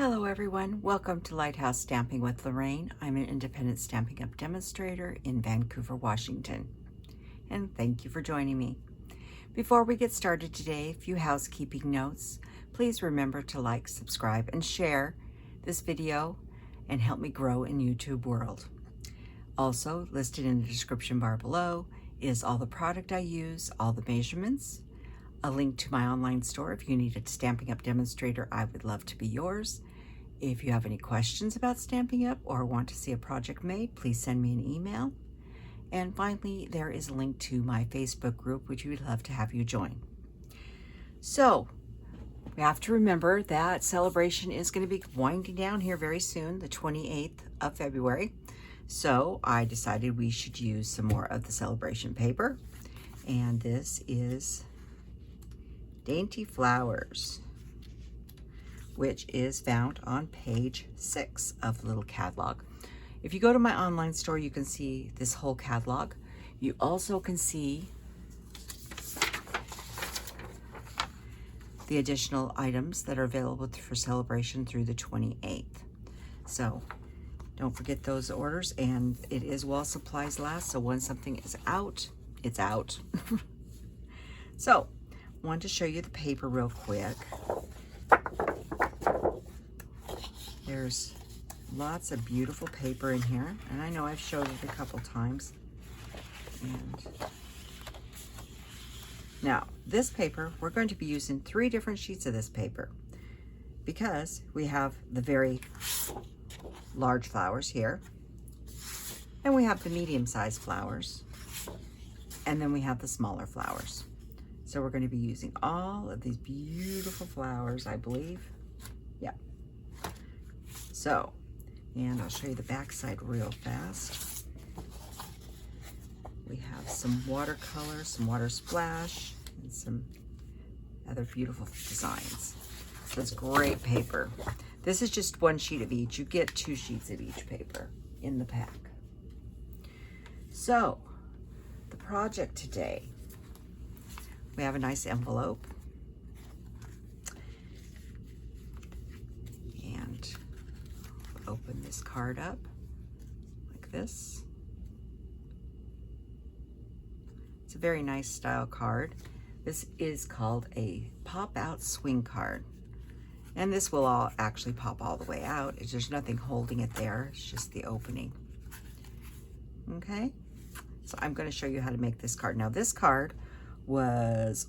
Hello everyone, welcome to Lighthouse Stamping with Lorraine. I'm an independent Stampin' Up! Demonstrator in Vancouver, Washington. And thank you for joining me. Before we get started today, a few housekeeping notes. Please remember to like, subscribe, and share this video and help me grow in YouTube world. Also, listed in the description bar below is all the product I use, all the measurements, a link to my online store. If you need a Stampin' Up! Demonstrator, I would love to be yours. If you have any questions about Stampin' Up! Or want to see a project made, please send me an email. And finally, there is a link to my Facebook group, which we would love to have you join. So, we have to remember that celebration is going to be winding down here very soon, the 28th of February. So, I decided we should use some more of the celebration paper. And this is Dainty Flowers, which is found on page 6 of the little catalog. If you go to my online store, you can see this whole catalog. You also can see the additional items that are available for celebration through the 28th. So don't forget those orders, and it is while supplies last, so when something is out, it's out. So wanted to show you the paper real quick. There's lots of beautiful paper in here, and I know I've showed it a couple times. And now this paper, we're going to be using 3 different sheets of this paper because we have the very large flowers here, and we have the medium-sized flowers, and then we have the smaller flowers. So we're going to be using all of these beautiful flowers, I believe. Yeah. So, and I'll show you the back side real fast. We have some watercolor, some water splash, and some other beautiful designs. So it's great paper. This is just 1 sheet of each. You get 2 sheets of each paper in the pack. So, the project today. We have a nice envelope, and open this card up like this. It's a very nice style card. This is called a pop-out swing card, and this will all actually pop all the way out. There's nothing holding it there. It's just the opening. Okay, so I'm going to show you how to make this card. Now this card was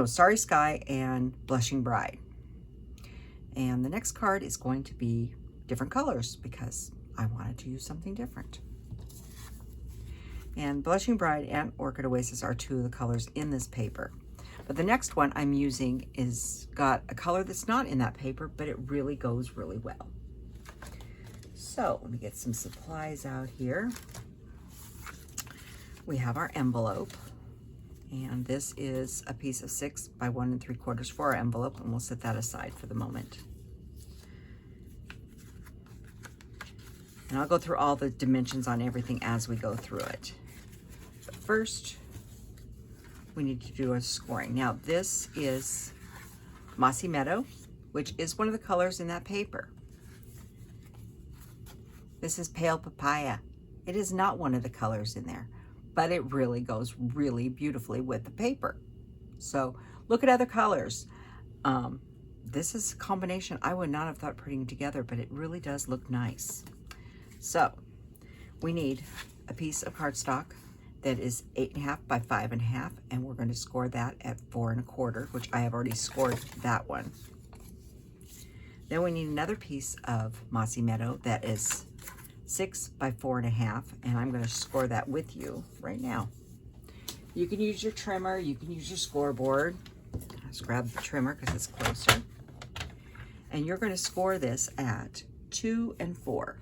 Starry Sky and Blushing Bride. And the next card is going to be different colors because I wanted to use something different. And Blushing Bride and Orchid Oasis are 2 of the colors in this paper. But the next one I'm using is got a color that's not in that paper, but it really goes really well. So let me get some supplies out here. We have our envelope. And this is a piece of 6 by 1 3/4 for our envelope, and we'll set that aside for the moment. And I'll go through all the dimensions on everything as we go through it. But first, we need to do a scoring. Now, this is Mossy Meadow, which is one of the colors in that paper. This is Pale Papaya. It is not one of the colors in there, but it really goes really beautifully with the paper. So look at other colors. This is a combination I would not have thought putting together, but it really does look nice. So we need a piece of cardstock that is 8.5 by 5.5, and we're going to score that at 4 1/4, which I have already scored that one. Then we need another piece of Mossy Meadow that is 6 by 4.5, and I'm going to score that with you right now. You can use your trimmer, you can use your scoreboard. Let's grab the trimmer because it's closer. And you're going to score this at 2 and 4.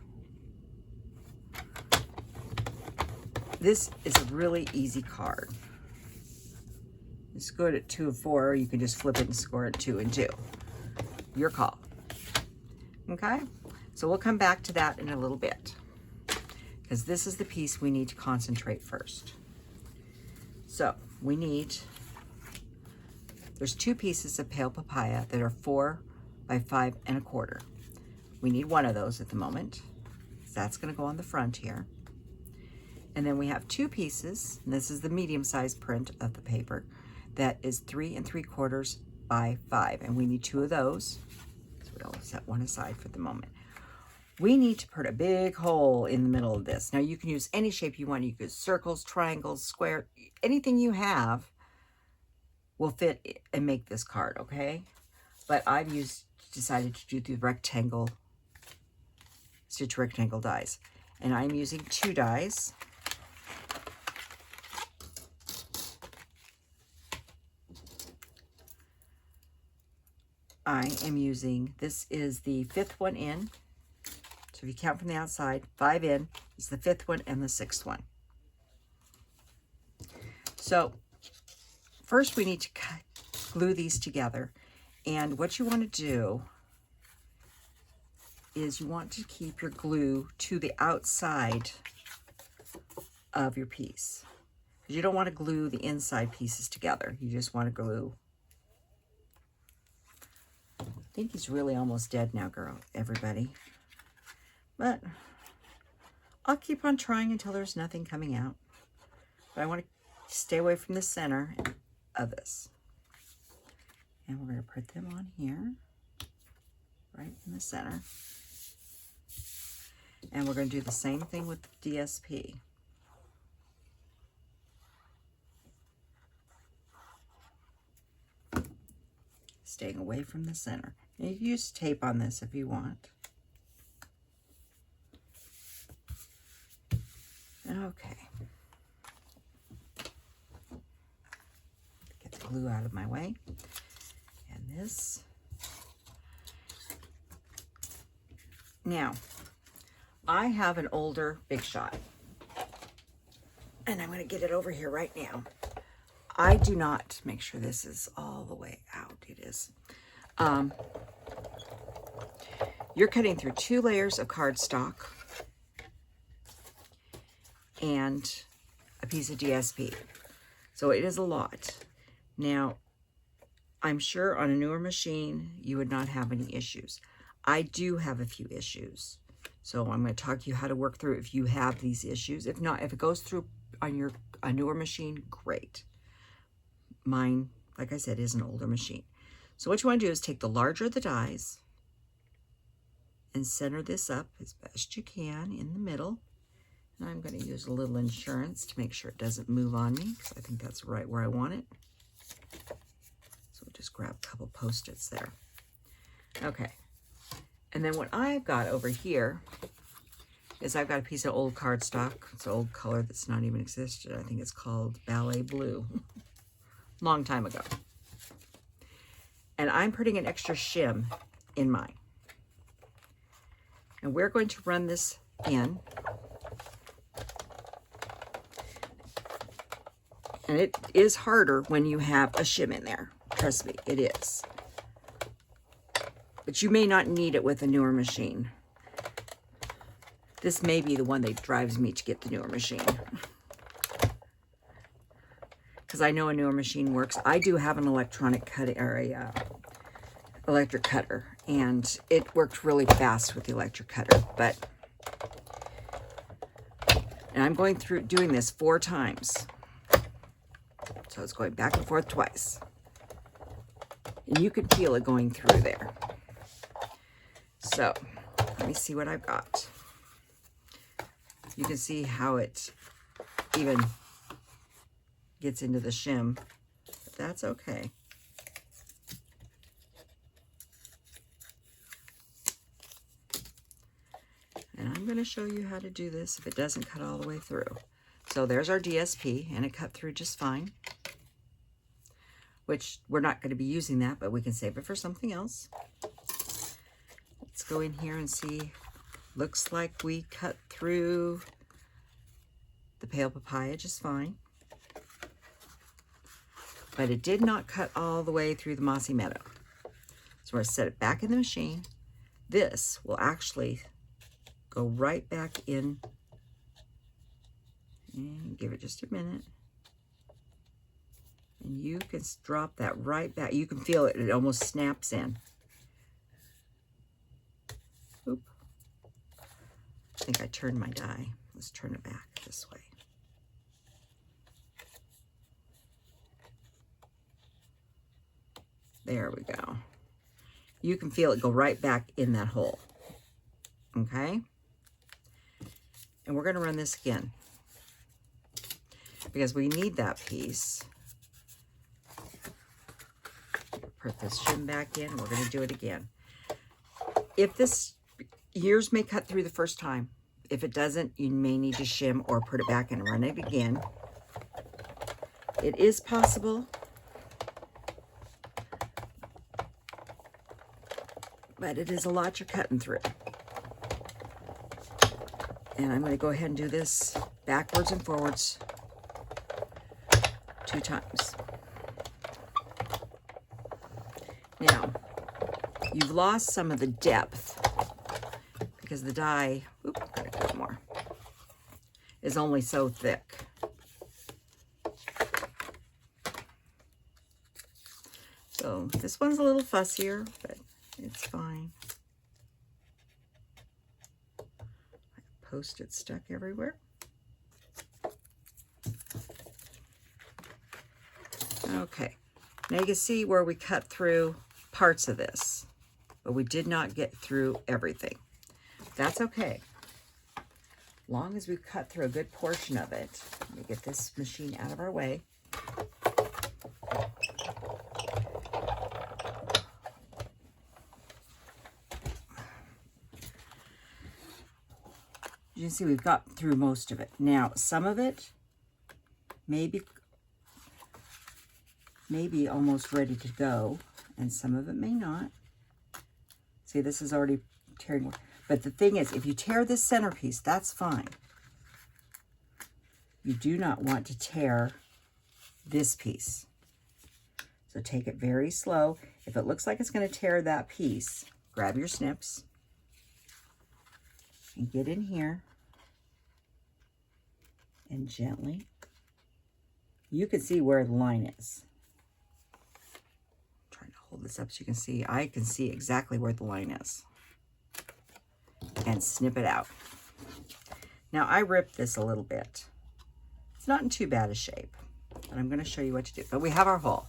This is a really easy card. It's good at 2 and 4, or you can just flip it and score at 2 and 2. Your call. Okay? So we'll come back to that in a little bit, because this is the piece we need to concentrate first. So there's 2 pieces of Pale Papaya that are 4 by 5 1/4. We need one of those at the moment. So that's going to go on the front here. And then we have 2 pieces, and this is the medium-sized print of the paper, that is 3 3/4 by 5, and we need 2 of those. So we'll set one aside for the moment. We need to put a big hole in the middle of this. Now you can use any shape you want. You can use circles, triangles, square, anything you have will fit and make this card, okay? But I've decided to do the rectangle, stitch rectangle dies. And I'm using 2 dies. I am using, this is the 5th one in. So if you count from the outside, 5 in is the 5th one and the 6th one. So first we need to glue these together. And what you want to do is you want to keep your glue to the outside of your piece. Because you don't want to glue the inside pieces together. You just want to glue. I think he's really almost dead now, everybody. But I'll keep on trying until there's nothing coming out. But I want to stay away from the center of this. And we're going to put them on here, right in the center. And we're going to do the same thing with the DSP. Staying away from the center. And you can use tape on this if you want. Okay. Get the glue out of my way. And this. Now, I have an older Big Shot. And I'm going to get it over here right now. I do not, make sure this is all the way out. It is. You're cutting through 2 layers of cardstock and a piece of DSP. So it is a lot. Now, I'm sure on a newer machine, you would not have any issues. I do have a few issues. So I'm going to talk to you how to work through if you have these issues. If not, if it goes through on a newer machine, great. Mine, like I said, is an older machine. So what you want to do is take the larger of the dies and center this up as best you can in the middle. And I'm going to use a little insurance to make sure it doesn't move on me, because I think that's right where I want it. So we'll just grab a couple Post-its there. Okay. And then what I've got over here is I've got a piece of old cardstock. It's an old color that's not even existed. I think it's called Ballet Blue. Long time ago. And I'm putting an extra shim in mine. And we're going to run this in. And it is harder when you have a shim in there. Trust me, it is. But you may not need it with a newer machine. This may be the one that drives me to get the newer machine. Because I know a newer machine works. I do have an electronic cutter, or a electric cutter, and it worked really fast with the electric cutter. And I'm going through doing this 4 times. So it's going back and forth twice. And you can feel it going through there. So let me see what I've got. You can see how it even gets into the shim, but that's okay. And I'm going to show you how to do this if it doesn't cut all the way through. So there's our DSP, and it cut through just fine, which we're not going to be using that, but we can save it for something else. Let's go in here and see. Looks like we cut through the Pale Papaya just fine. But it did not cut all the way through the Mossy Meadow. So we're going to set it back in the machine. This will actually go right back in. And give it just a minute. And you can drop that right back. You can feel it. It almost snaps in. I think I turned my die. Let's turn it back this way. There we go. You can feel it go right back in that hole. Okay? And we're going to run this again because we need that piece. Put this shim back in. We're going to do it again. If this, yours may cut through the first time. If it doesn't, you may need to shim or put it back and run it again. It is possible, but it is a lot you're cutting through. And I'm going to go ahead and do this backwards and forwards 2 times. Now, you've lost some of the depth because the die, gotta cut more, is only so thick. So this one's a little fussier, but it's fine. Post-it stuck everywhere. Okay, now you can see where we cut through parts of this, but we did not get through everything. That's okay. Long as we've cut through a good portion of it. Let me get this machine out of our way. You can see we've got through most of it. Now, some of it may be almost ready to go, and some of it may not. See, this is already tearing. But the thing is, if you tear this centerpiece, that's fine. You do not want to tear this piece. So take it very slow. If it looks like it's going to tear that piece, grab your snips and get in here and gently. You can see where the line is. I'm trying to hold this up so you can see. I can see exactly where the line is. And snip it out. Now I ripped this a little bit. It's not in too bad a shape, and I'm going to show you what to do. But we have our hole.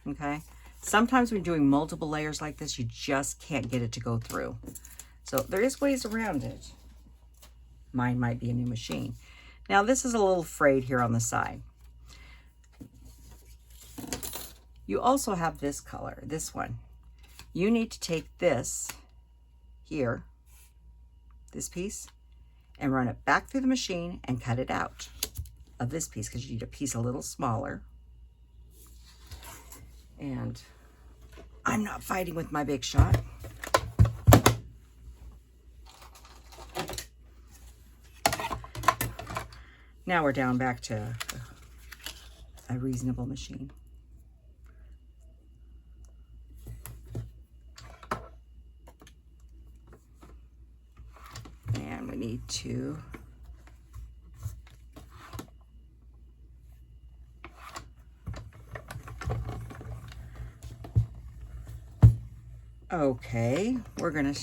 Okay? Sometimes when doing multiple layers like this, you just can't get it to go through. So there is ways around it. Mine might be a new machine. Now this is a little frayed here on the side. You also have this color, this one. You need to take this here, this piece, and run it back through the machine and cut it out of this piece because you need a piece a little smaller. And I'm not fighting with my big shot. Now we're down back to a reasonable machine. And we need to okay, we're gonna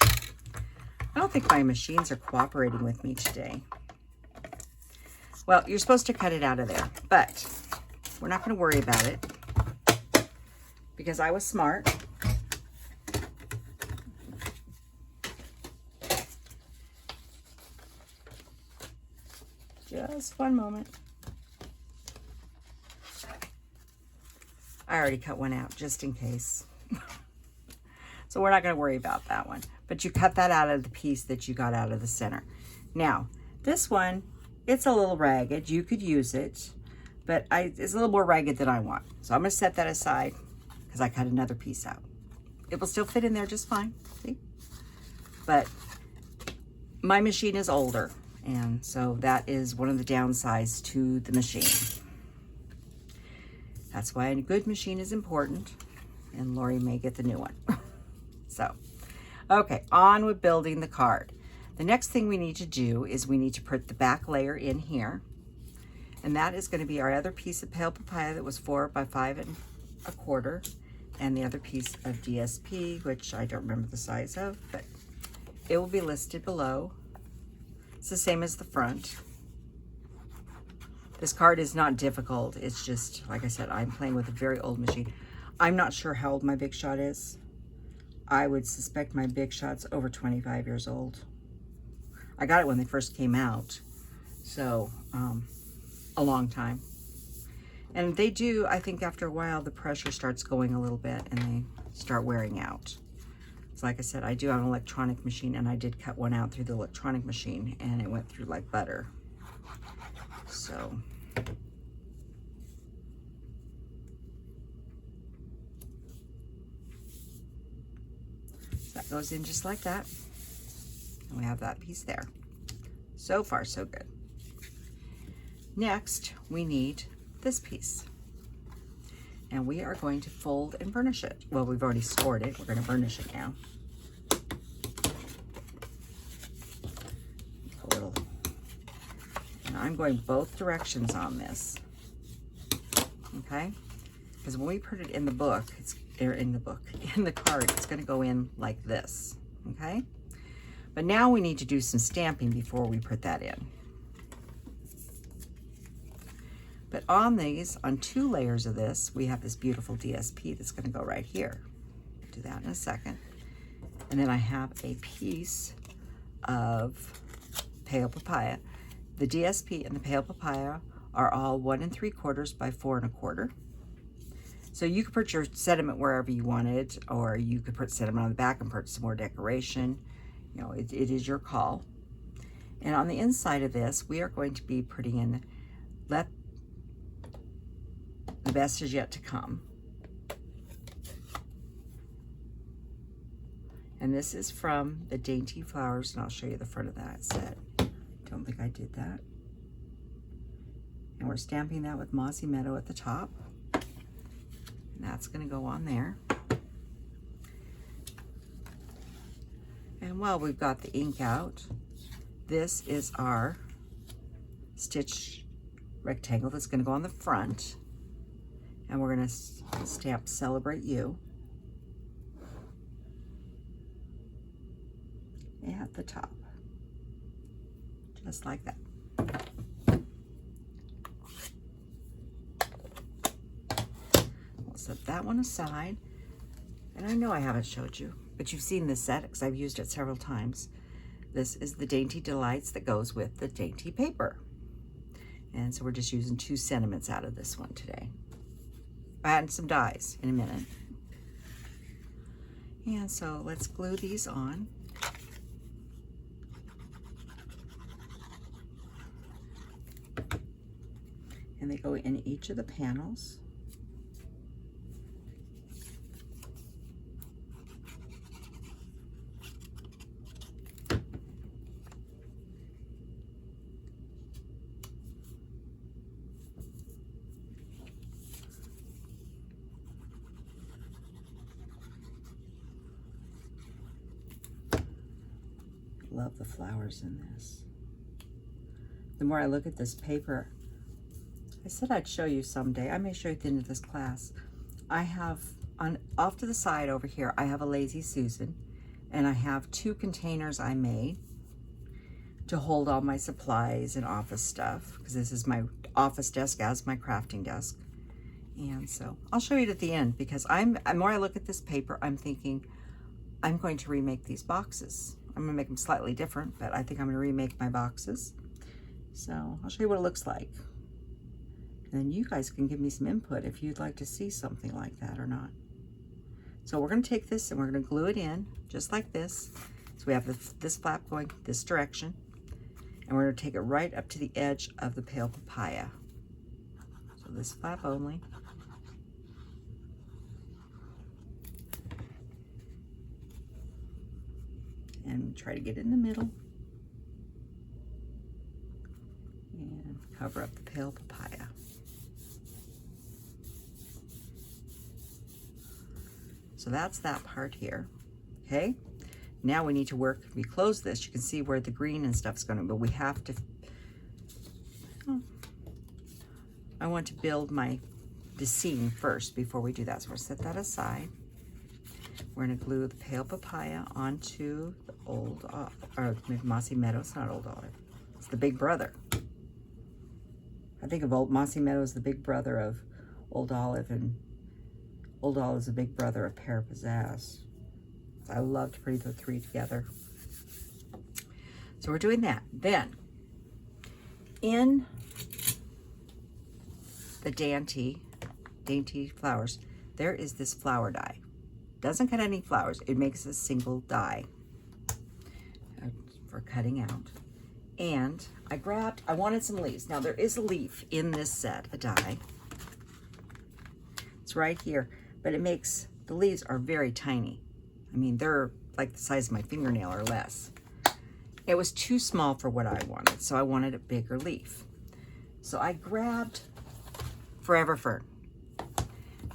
I don't think my machines are cooperating with me today. Well, you're supposed to cut it out of there, but we're not going to worry about it because I was smart. Just one moment. I already cut one out just in case. So we're not going to worry about that one. But you cut that out of the piece that you got out of the center. Now, this one, it's a little ragged. You could use it, but it's a little more ragged than I want. So I'm going to set that aside because I cut another piece out. It will still fit in there just fine, see? But my machine is older, and so that is one of the downsides to the machine. That's why a good machine is important, and Lori may get the new one. So, okay, on with building the card. The next thing we need to do is we need to put the back layer in here. And that is going to be our other piece of Pale Papaya that was 4 by 5 1/4. And the other piece of DSP, which I don't remember the size of, but it will be listed below. It's the same as the front. This card is not difficult. It's just, like I said, I'm playing with a very old machine. I'm not sure how old my Big Shot is. I would suspect my Big Shot's over 25 years old. I got it when they first came out, so a long time. And they do, I think after a while, the pressure starts going a little bit and they start wearing out. So like I said, I do have an electronic machine, and I did cut one out through the electronic machine, and it went through like butter. So that goes in just like that. And we have that piece there. So far, so good. Next, we need this piece. And we are going to fold and burnish it. Well, we've already scored it. We're going to burnish it now. A little. And I'm going both directions on this. Okay? Because when we put it in the book, in the card, it's going to go in like this. Okay? But now we need to do some stamping before we put that in. But on these, on 2 layers of this, we have this beautiful DSP that's going to go right here. I'll do that in a second. And then I have a piece of Pale Papaya. The DSP and the Pale Papaya are all 1 3/4 by 4 1/4. So you could put your sediment wherever you wanted, or you could put sediment on the back and put some more decoration. You know, it is your call. And on the inside of this, we are going to be putting in Let the Best Is Yet to Come. And this is from the Dainty Flowers, and I'll show you the front of that set. Don't think I did that. And we're stamping that with Mossy Meadow at the top. And that's going to go on there. And while we've got the ink out, this is our stitch rectangle that's going to go on the front. And we're going to stamp Celebrate You at the top, just like that. We'll set that one aside. And I know I haven't showed you, but you've seen this set because I've used it several times. This is the Dainty Delights that goes with the Dainty paper. And so we're just using 2 sentiments out of this one today. Add some dies in a minute. And so let's glue these on. And they go in each of the panels. Love the flowers in this. The more I look at this paper, I said I'd show you someday. I may show you at the end of this class. I have, off to the side over here, I have a Lazy Susan, and I have 2 containers I made to hold all my supplies and office stuff, because this is my office desk as my crafting desk. And so I'll show you it at the end, because the more I look at this paper, I'm thinking I'm going to remake these boxes. I'm gonna make them slightly different, but I think I'm gonna remake my boxes. So I'll show you what it looks like. And then you guys can give me some input if you'd like to see something like that or not. So we're gonna take this and we're gonna glue it in just like this. So we have this flap going this direction, and we're gonna take it right up to the edge of the Pale Papaya. So this flap only. And try to get in the middle and cover up the Pale Papaya. So that's that part here. Okay, now we need to work. If we close this, you can see where the green and stuff's going to, but we have to, I want to build the seam first before we do that. So we'll set that aside. We're going to glue the Pale Papaya onto the old, or maybe Mossy Meadow. It's not Old Olive. It's the big brother. I think of Mossy Meadow as the big brother of Old Olive, and Old Olive is the big brother of Pear Pizzazz. I love to put the three together. So we're doing that. Then, in the Dainty Flowers, there is this flower die. Doesn't cut any flowers. It makes a single die for cutting out. And I wanted some leaves. Now there is a leaf in this set, a die. It's right here, but it makes, the leaves are very tiny. I mean, they're like the size of my fingernail or less. It was too small for what I wanted, so I wanted a bigger leaf. So I grabbed Forever Fern,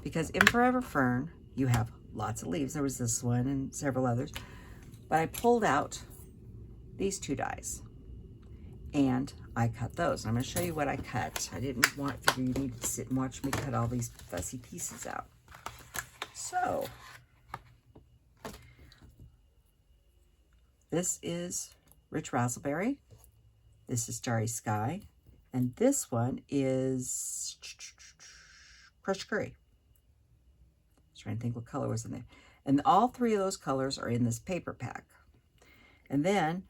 because in Forever Fern, you have lots of leaves. There was this one and several others, but I pulled out these two dies and I cut those. I'm going to show you what I cut. I didn't figure you need to sit and watch me cut all these fussy pieces out. So this is Rich Razzleberry. This is Starry Sky. And this one is Crushed Curry. I was trying to think what color was in there. And all three of those colors are in this paper pack. And then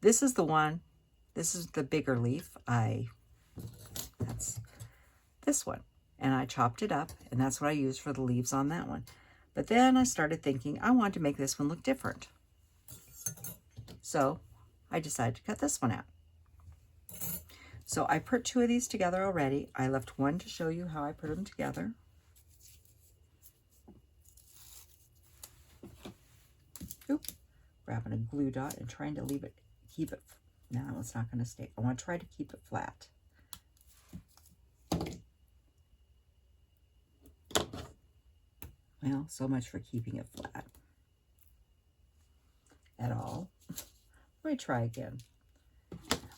this is the one, this is the bigger leaf. That's this one. And I chopped it up, and that's what I used for the leaves on that one. But then I started thinking I wanted to make this one look different. So I decided to cut this one out. So I put two of these together already. I left one to show you how I put them together. Oop, grabbing a glue dot and trying to keep it, no, it's not going to stay. I want to try to keep it flat. Well, so much for keeping it flat at all. Let me try again.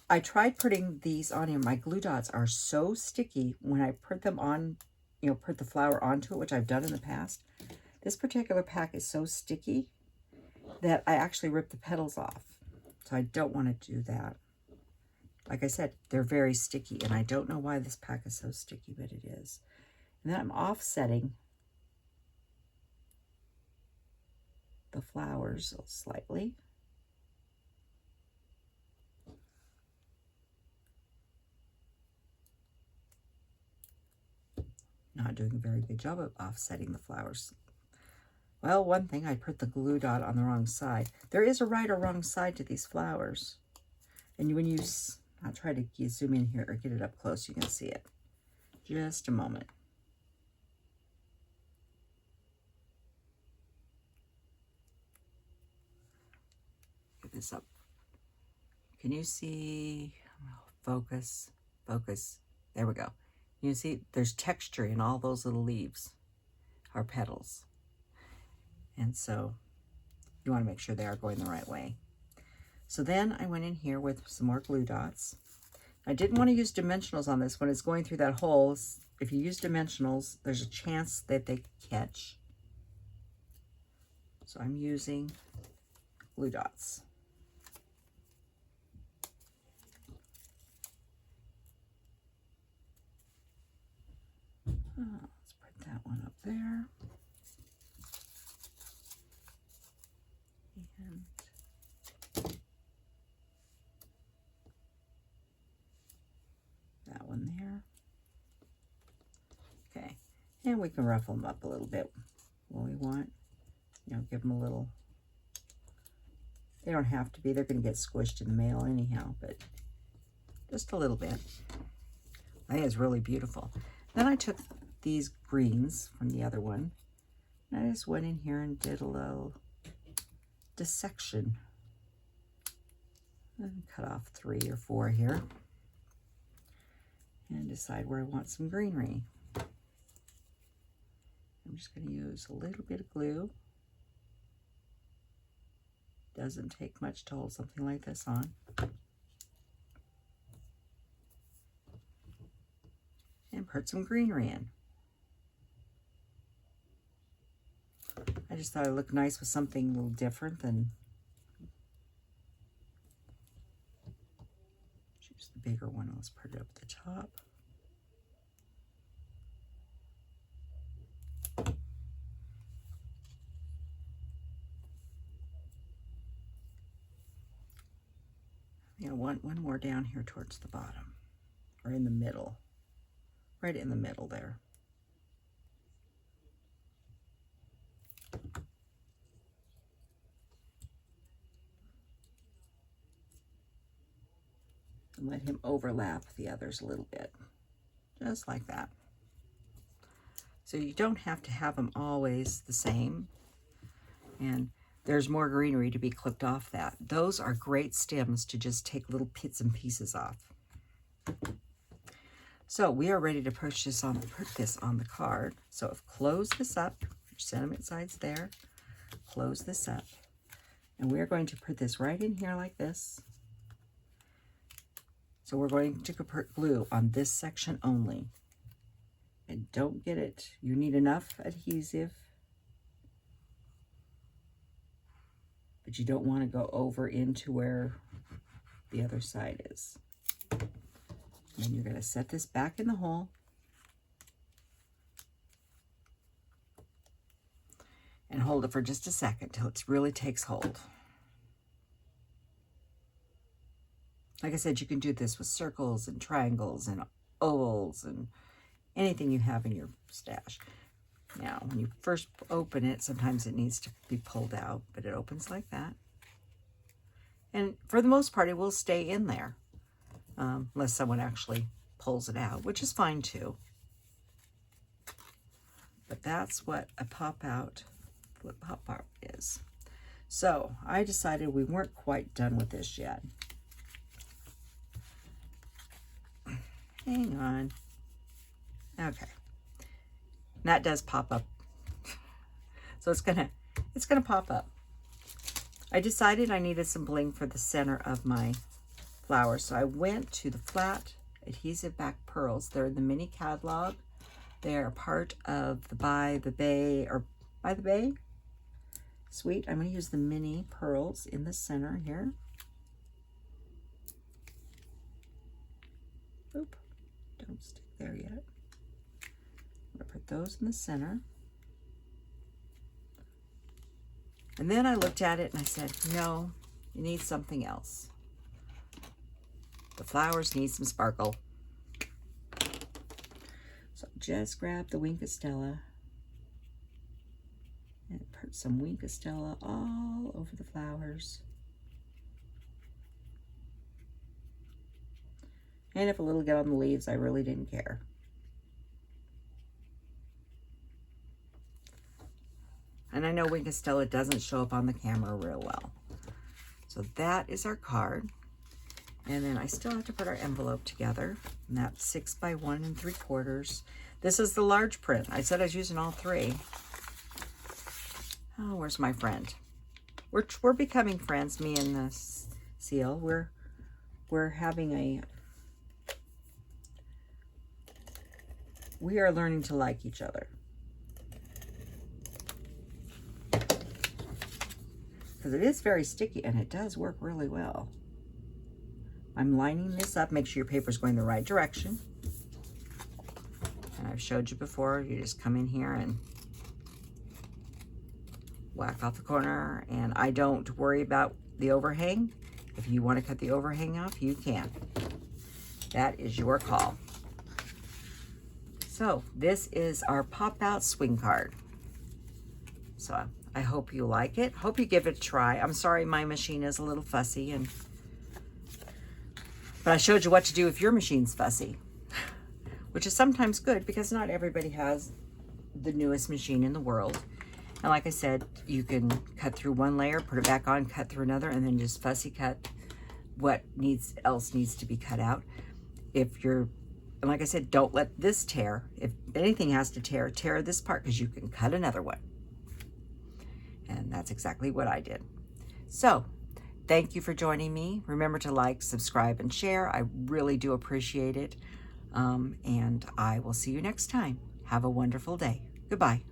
I tried putting these on here. My glue dots are so sticky when I put them on, put the flower onto it, which I've done in the past. This particular pack is so sticky that I actually ripped the petals off. So I don't want to do that. Like I said, they're very sticky, and I don't know why this pack is so sticky, but it is. And then I'm offsetting the flowers slightly. Not doing a very good job of offsetting the flowers. Well, one thing, I put the glue dot on the wrong side. There is a right or wrong side to these flowers. And when you, I'll try to zoom in here or get it up close, you can see it. Just a moment. Get this up. Can you see? Focus, focus. There we go. You see, there's texture in all those little leaves, or petals. And so you want to make sure they are going the right way. So then I went in here with some more glue dots. I didn't want to use dimensionals on this. When it's going through that hole, if you use dimensionals, there's a chance that they catch. So I'm using glue dots. Let's put that one up there. And that one there. Okay, and we can ruffle them up a little bit when we want. Give them a little. They don't have to be. They're going to get squished in the mail anyhow, but just a little bit. I think it's really beautiful. Then I took these greens from the other one, and I just went in here and did a little dissection. And cut off 3 or 4 here. And decide where I want some greenery. I'm just going to use a little bit of glue. Doesn't take much to hold something like this on. And put some greenery in. I just thought it looked nice with something a little different than choose the bigger one. Let's put it up at the top. You know, one more down here towards the bottom, or in the middle, right in the middle there. And let him overlap the others a little bit, just like that. So you don't have to have them always the same. And there's more greenery to be clipped off that. Those are great stems to just take little bits and pieces off. So we are ready to put this on the card. So close this up, sentiment sides there, close this up. And we're going to put this right in here like this. So we're going to put glue on this section only. And don't get it. You need enough adhesive, but you don't want to go over into where the other side is. And you're going to set this back in the hole. And hold it for just a second till it really takes hold. Like I said, you can do this with circles and triangles and ovals and anything you have in your stash. Now, when you first open it, sometimes it needs to be pulled out, but it opens like that. And for the most part, it will stay in there, unless someone actually pulls it out, which is fine too. But that's what a pop-out is. So I decided we weren't quite done with this yet. Hang on. Okay. That does pop up. So it's gonna pop up. I decided I needed some bling for the center of my flower, so I went to the flat adhesive back pearls. They're in the mini catalog. They're part of the By the Bay suite. I'm going to use the mini pearls in the center here. Oop, don't stick there yet. I'm going to put those in the center. And then I looked at it and I said, no, you need something else. The flowers need some sparkle. So just grab the Wink of Stella and put some Wink of Stella all over the flowers. And if a little get on the leaves, I really didn't care. And I know Wink of Stella doesn't show up on the camera real well. So that is our card. And then I still have to put our envelope together. And that's 6 by 1 3/4. This is the large print. I said I was using all three. Oh, where's my friend? We're becoming friends, me and the seal. We're having we are learning to like each other. Because it is very sticky and it does work really well. I'm lining this up. Make sure your paper's going the right direction. And I've showed you before, you just come in here and whack off the corner. And I don't worry about the overhang. If you want to cut the overhang off, you can. That is your call. So this is our pop-out swing card. So I hope you like it. Hope you give it a try. I'm sorry my machine is a little fussy, but I showed you what to do if your machine's fussy, which is sometimes good because not everybody has the newest machine in the world. And like I said, you can cut through one layer, put it back on, cut through another, and then just fussy cut what else needs to be cut out. And like I said, don't let this tear. If anything has to tear this part, because you can cut another one. And that's exactly what I did. So thank you for joining me. Remember to like, subscribe, and share. I really do appreciate it. And I will see you next time. Have a wonderful day. Goodbye.